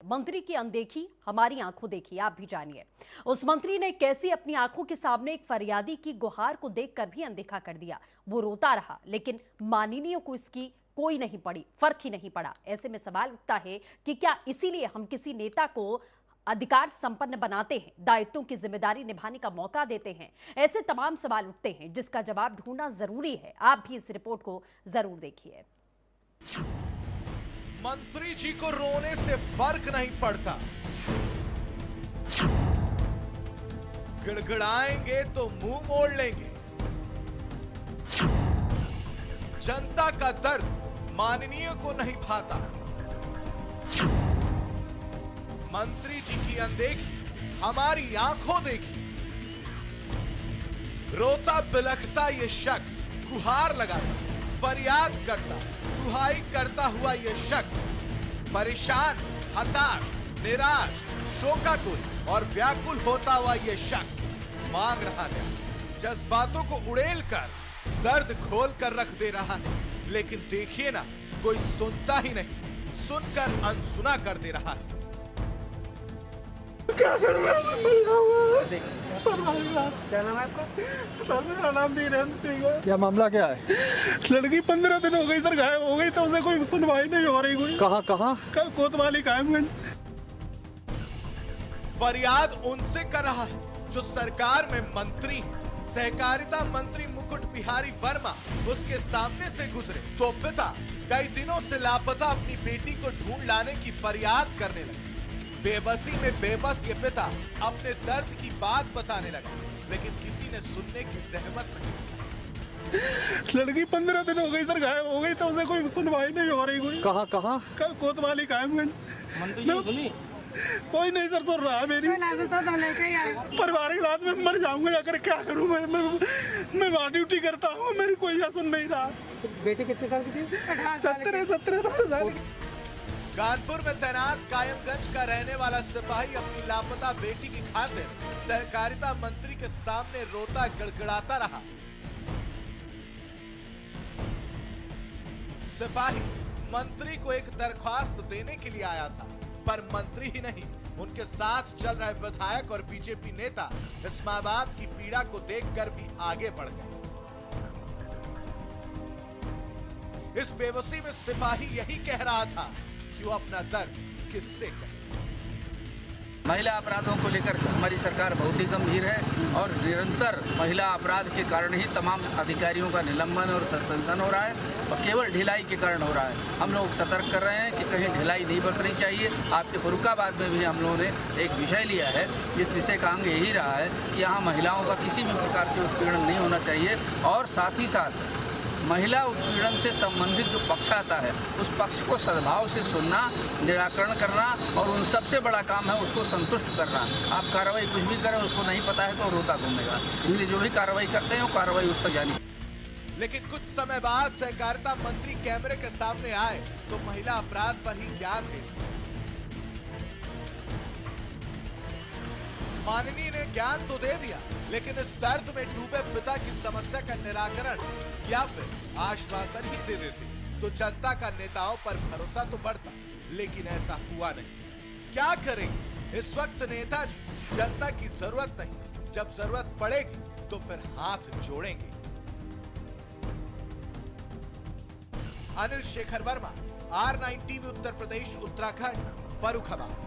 मंत्री की अनदेखी हमारी आंखों देखी, आप भी जानिए उस मंत्री ने कैसे अपनी आंखों के सामने एक फरियादी की गुहार को देखकर भी अनदेखा कर दिया। वो रोता रहा लेकिन माननीयों को इसकी कोई नहीं पड़ी, फर्क ही नहीं पड़ा। ऐसे में सवाल उठता है कि क्या इसीलिए हम किसी नेता को अधिकार संपन्न बनाते हैं, दायित्वों की जिम्मेदारी निभाने का मौका देते हैं? ऐसे तमाम सवाल उठते हैं जिसका जवाब ढूंढना जरूरी है। आप भी इस रिपोर्ट को जरूर देखिए। मंत्री जी को रोने से फर्क नहीं पड़ता, गिड़गिड़ाएंगे तो मुंह मोड़ लेंगे। जनता का दर्द माननीय को नहीं भाता। मंत्री जी की अनदेखी हमारी आंखों देखी। रोता बिलखता ये शख्स गुहार लगाता, फरियाद करता, दुहाई करता हुआ ये शख्स परेशान, हताश, निराश, शोकाकुल और व्याकुल होता हुआ ये शख्स मांग रहा है। जज्बातों को उड़ेल कर दर्द खोल कर रख दे रहा है, लेकिन देखिए ना, कोई सुनता ही नहीं, सुनकर अनसुना कर दे रहा है। क्या करूं क्या नाम है आपका? सर मेरा नाम वीरेंद्र सिंह है। क्या मामला क्या है? लड़की 15 दिन हो गई सर, गायब हो गई, तो उसे कोई सुनवाई नहीं हो रही। कोई कहाँ? कोतवाली कायमगंज। फरियाद उनसे कर रहा है जो सरकार में मंत्री है। सहकारिता मंत्री मुकुट बिहारी वर्मा उसके सामने से गुजरे तो पिता कई दिनों से लापता अपनी बेटी को ढूंढ लाने की फरियाद करने लगे। बेबसी में बेबस ये पिता अपने दर्द की बात बताने लगा, लेकिन किसी ने सुनने की जहमत नहीं की। लड़की 15 दिन हो गई सर, गायब हो गई, तो उसे कोई सुनवाई नहीं हो रही। कोई कहाँ? कोतवाली कायमगंज। कोई नहीं सर सुन रहा है मेरी। परिवार के साथ में मर जाऊंगा जाकर, क्या करूं मैं वहाँ ड्यूटी करता हूँ, मेरी कोई सुन नहीं रहा। बेटी कितने साल की थी? 17 साल। कानपुर में तैनात कायमगंज का रहने वाला सिपाही अपनी लापता बेटी की खातिर सहकारिता मंत्री के सामने रोता गड़गड़ाता रहा। सिपाही मंत्री को एक दरख्वास्त देने के लिए आया था, पर मंत्री ही नहीं, उनके साथ चल रहे विधायक और बीजेपी नेता इस मां बाप की पीड़ा को देखकर भी आगे बढ़ गए। इस बेबसी में सिपाही यही कह रहा था कि वो अपना दर्द किससे कहे। महिला अपराधों को लेकर हमारी सरकार बहुत ही गंभीर है और निरंतर महिला अपराध के कारण ही तमाम अधिकारियों का निलंबन और सस्पेंशन हो रहा है, और केवल ढिलाई के कारण हो रहा है। हम लोग सतर्क कर रहे हैं कि कहीं ढिलाई नहीं बरतनी चाहिए। आपके फर्रुखाबाद में भी हम लोगों ने एक विषय लिया है, इस विषय का अंग यही रहा है कि यहाँ महिलाओं का किसी भी प्रकार से उत्पीड़न नहीं होना चाहिए, और साथ ही साथ महिला उत्पीड़न से संबंधित जो पक्ष आता है उस पक्ष को सद्भाव से सुनना, निराकरण करना, और उन सबसे बड़ा काम है उसको संतुष्ट करना। आप कार्रवाई कुछ भी करें, उसको नहीं पता है तो रोता घूमेगा, इसलिए जो भी कार्रवाई करते हैं वो कार्रवाई उस तक जानी। लेकिन कुछ समय बाद सहकारिता मंत्री कैमरे के सामने आए तो महिला अपराध पर ही ज्ञान दे। माननीय ने ज्ञान तो दे दिया, लेकिन इस दर्द में डूबे पिता की समस्या का निराकरण या फिर आश्वासन ही दे देते तो जनता का नेताओं पर भरोसा तो बढ़ता, लेकिन ऐसा हुआ नहीं। क्या करेंगे इस वक्त नेताजी? जनता की जरूरत नहीं, जब जरूरत पड़ेगी तो फिर हाथ जोड़ेंगे। Anil Shekhar Verma, R9 TV, Uttar Pradesh, Uttarakhand, Farrukhabad.